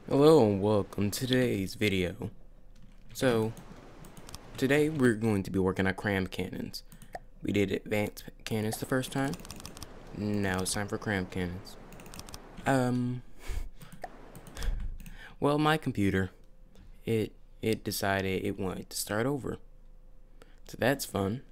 Hello and welcome to today's video. So, today we're going to be working on cram cannons. We did advanced cannons the first time. Now it's time for cram cannons. Well, my computer, it decided it wanted to start over. So that's fun.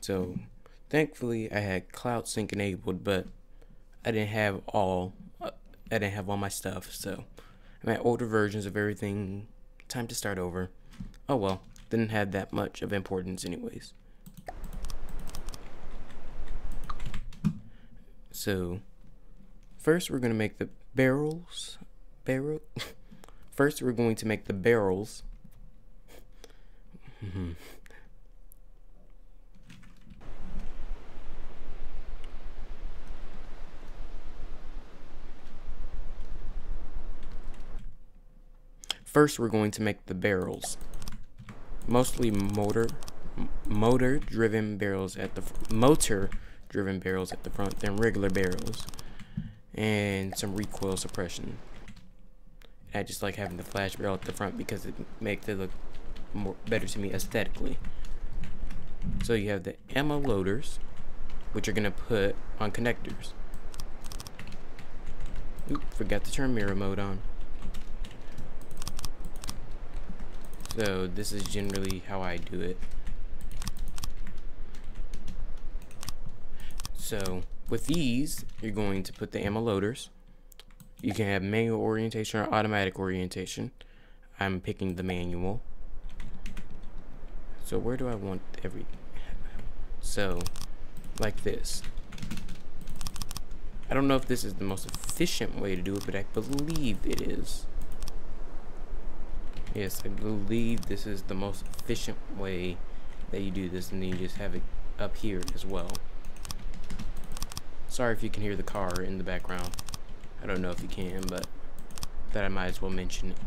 So, thankfully I had cloud sync enabled, but I didn't have all my stuff, so I'm at older versions of everything. Time to start over. Oh well, didn't have that much of importance anyways. So, first we're going to make the barrels. First we're going to make the barrels. First we're going to make the barrels. Mostly motor-driven barrels at the front, then regular barrels, and some recoil suppression. I just like having the flash barrel at the front because it makes it look better to me aesthetically. So you have the ammo loaders, which you're gonna put on connectors. Oop, forgot to turn mirror mode on. So this is generally how I do it. So with these, you're going to put the ammo loaders. You can have manual orientation or automatic orientation. I'm picking the manual. So where do I want so like this. I don't know if this is the most efficient way to do it, but I believe it is. Yes, I believe this is the most efficient way that you do this, and then you just have it up here as well. Sorry if you can hear the car in the background. I don't know if you can, but that I might as well mention it.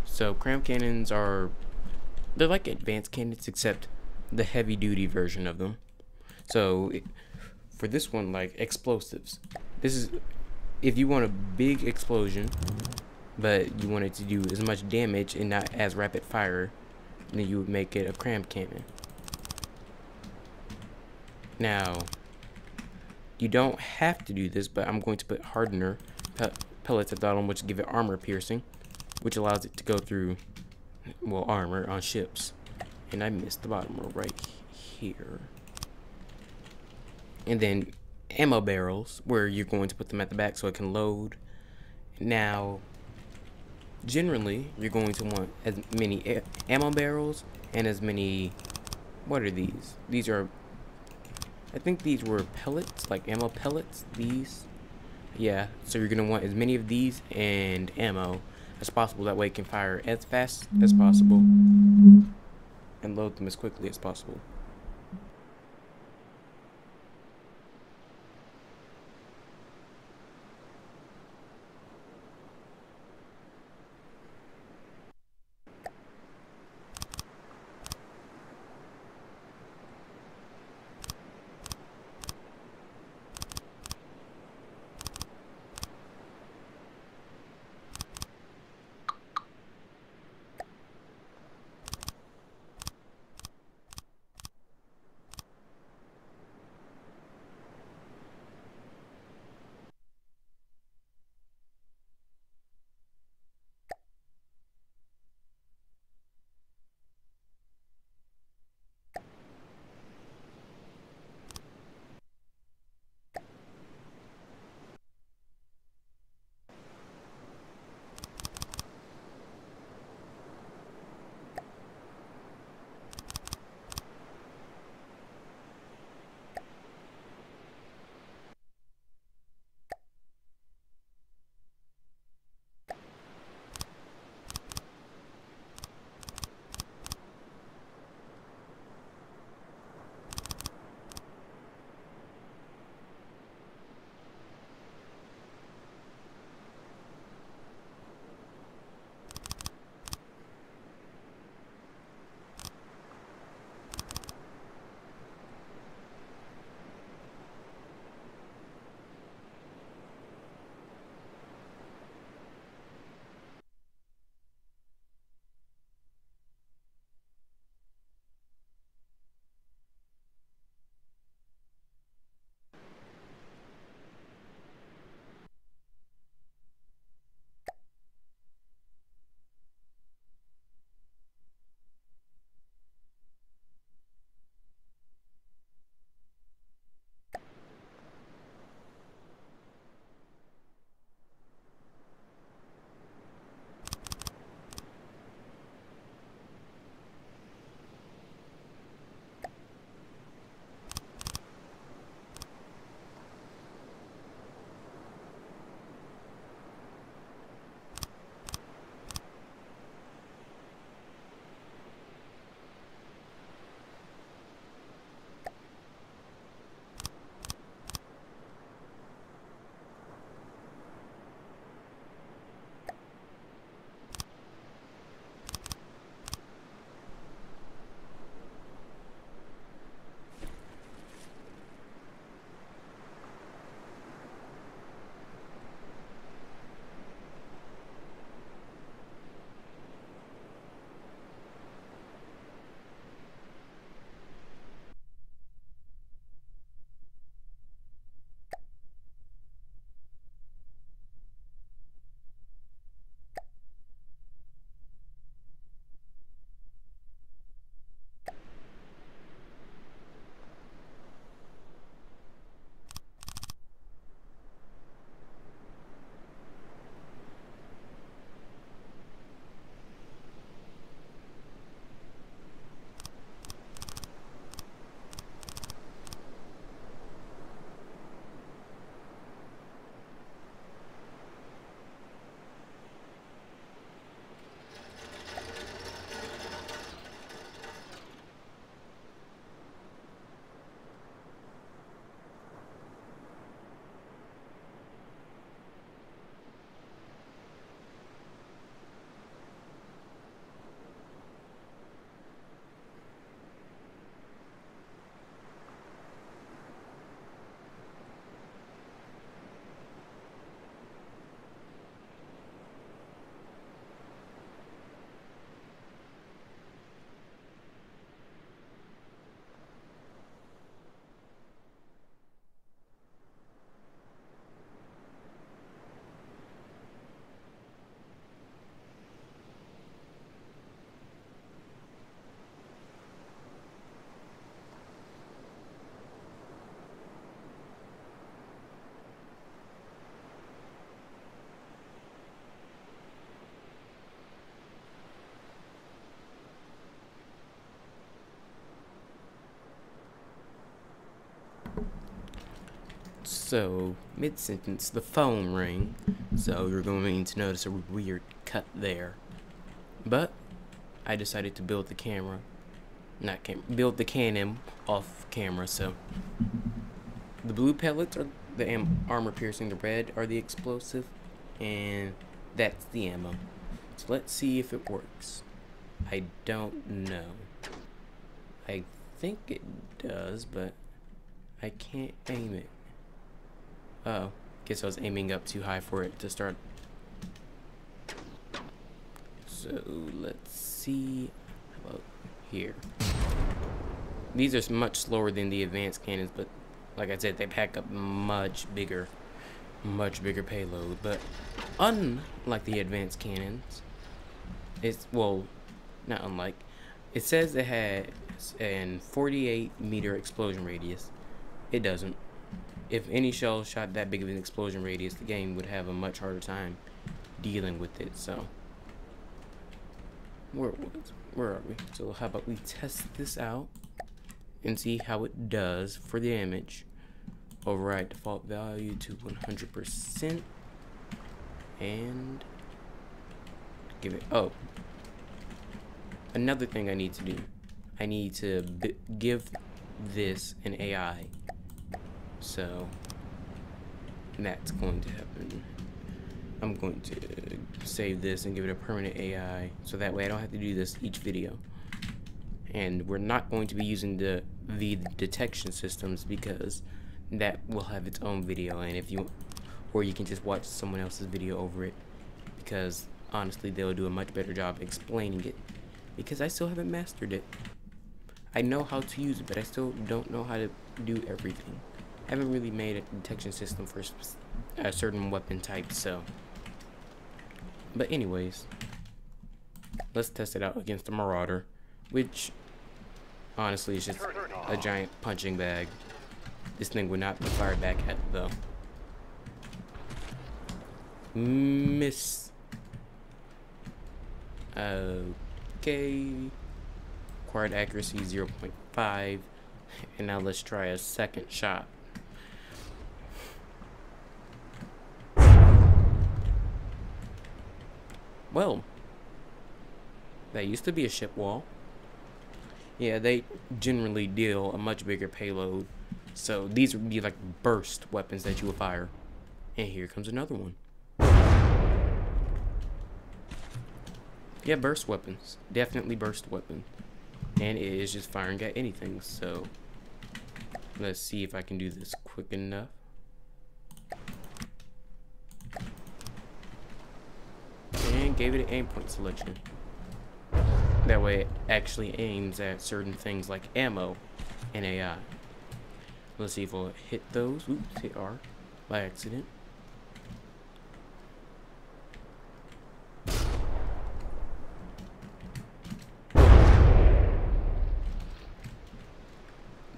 So cram cannons they're like advanced cannons, except the heavy duty version of them. So for this one, like explosives, this is if you want a big explosion but you want it to do as much damage and not as rapid fire, then you would make it a cram cannon. Now you don't have to do this, but I'm going to put Hardener pellets at the bottom, which give it armor piercing, which allows it to go through, well, armor on ships. And I missed the bottom row right here. And then ammo barrels, where you're going to put them at the back so it can load. Now, generally, you're going to want as many ammo barrels and as many, what are these? These are, I think these were pellets, like ammo pellets, these. Yeah, so you're going to want as many of these and ammo as possible. That way it can fire as fast as possible and load them as quickly as possible. So, mid-sentence, the phone rang, so you're going to notice a weird cut there. But I decided to build the build the cannon off camera. So the blue pellets are the armor piercing, the red are the explosive, and that's the ammo. So let's see if it works. I don't know. I think it does, but I can't aim it. Oh, guess I was aiming up too high for it to start. So let's see. How about here? These are much slower than the advanced cannons, but like I said, they pack up much bigger payload. But unlike the advanced cannons, not unlike. It says it has an 48-meter explosion radius. It doesn't. If any shell shot that big of an explosion radius, the game would have a much harder time dealing with it. So where are we? So how about we test this out and see how it does for the damage. Override default value to 100% and give it. Oh, another thing I need to do. I need to give this an AI. So that's going to happen. I'm going to save this and give it a permanent AI, so that way I don't have to do this each video. And we're not going to be using the detection systems because that will have its own video, and or you can just watch someone else's video over it, because honestly they'll do a much better job explaining it, because I still haven't mastered it. I know how to use it, but I still don't know how to do everything. I haven't really made a detection system for a certain weapon type, so. But anyways, let's test it out against the Marauder, which honestly is just a giant punching bag. This thing would not be fired back at though. Miss. Okay. Required accuracy 0.5. And now let's try a second shot. Well, that used to be a ship wall. Yeah, they generally deal a much bigger payload. So these would be like burst weapons that you would fire. And here comes another one. Yeah, burst weapons. Definitely burst weapon. And it is just firing at anything. So let's see if I can do this quick enough. And gave it an aim point selection. That way it actually aims at certain things like ammo and AI. Let's see if we'll hit those. Oops, hit R by accident.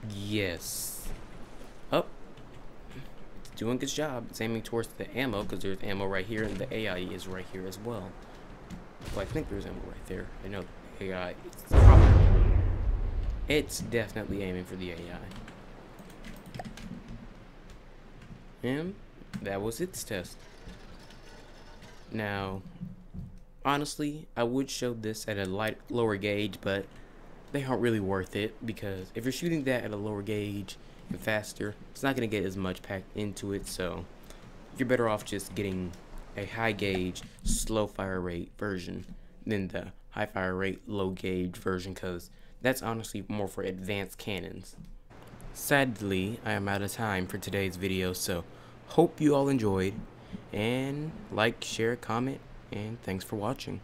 Yes. Oh. It's doing its job. It's aiming towards the ammo because there's ammo right here and the AI is right here as well. Well, I think there's ammo right there. I know the AI. It's definitely aiming for the AI. And that was its test. Now, honestly, I would show this at a lower gauge, but they aren't really worth it, because if you're shooting that at a lower gauge and faster, it's not going to get as much packed into it, so you're better off just getting a high gauge, slow fire rate version than the high fire rate, low gauge version, because that's honestly more for advanced cannons. Sadly, I am out of time for today's video, so hope you all enjoyed, and like, share, comment, and thanks for watching.